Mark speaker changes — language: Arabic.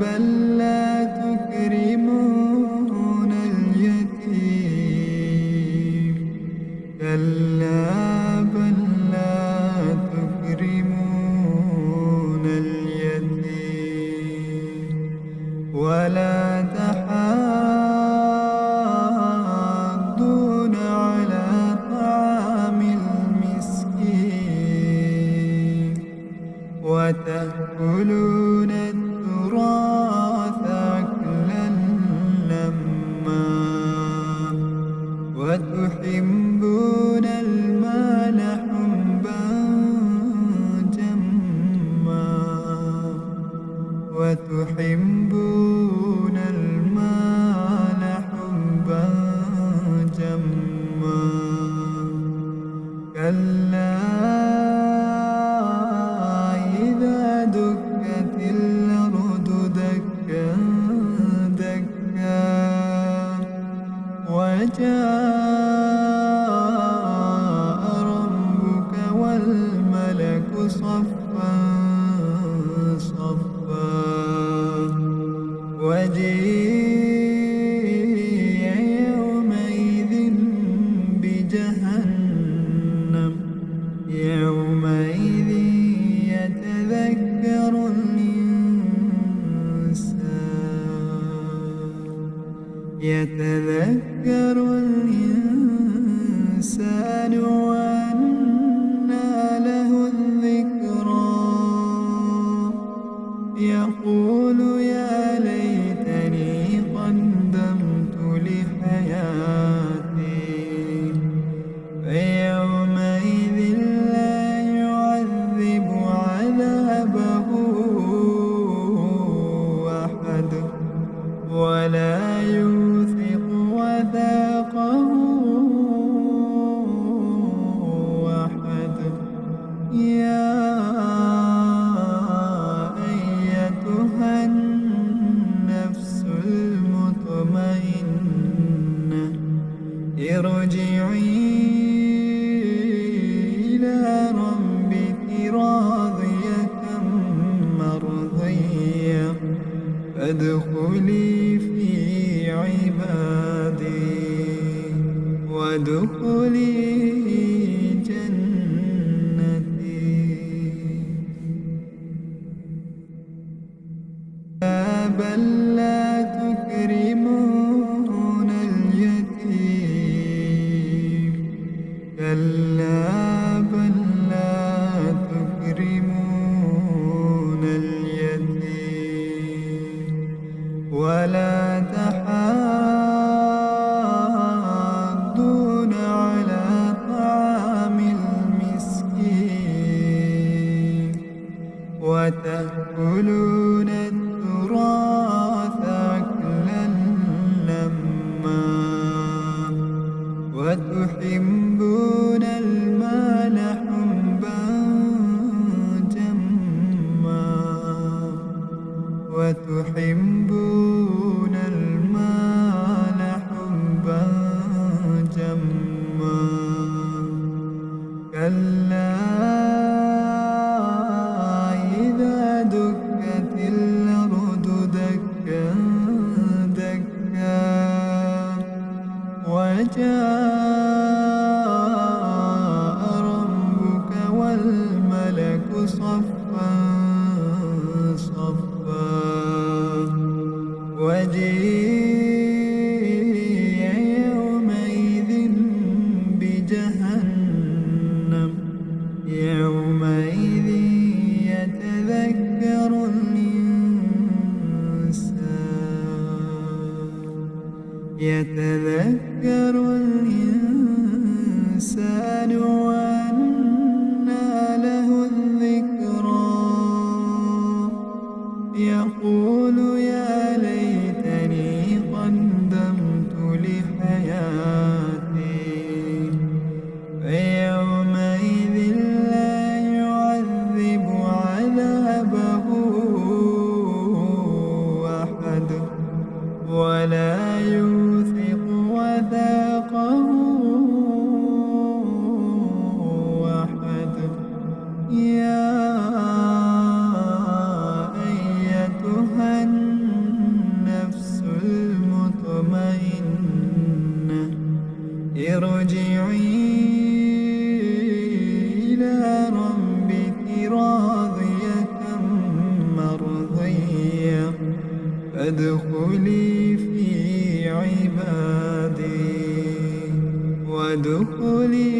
Speaker 1: بل لا تكرمون اليتيم كلا بل لا تكرمون اليتيم ولا تحاضون على طعام المسكين وتأكلون التراث أكلا لما وتحبون المال حبا جما وتحبون المال حبا جما كلا إذا دكت الأرض دكا دكا وجاء ربك والملك صفا صفا وجيء يومئذ بجهنم يومئذ يتذكر الإنسان وأنى له الذكرى يقول يا ليتني قدمت لحياتي فيومئذ لا يعذب عذابه أحد ولا يوثق وثاقه أحد يا أيتها النفس المطمئنة ارجعي إلى ربك راضية مرضية فادخلي في عبادي وادخلي جنتي بل لا تكرمون اليتيم كلا بل لا تكرمون اليتيم ولا تحاضون على طعام المسكين وتأكلون التراث أكلا لما وتحبون المال حبا جما وتحبون المال حبا جما كلا إذا دكت الأرض دكا دكا وجاء ربك والملك صفا صفا وجيء يومئذ بجهنم يومئذ يتذكر الإنسان وأنى له الذكرى يقول يا ليتني قدمت لحياتي فيومئذ لا يعذب عذابه أحد ولا يوثق وثاقه أحد يا أيتها ارجعي إلى ربك راضية مرضية فادخلي في عبادي وادخلي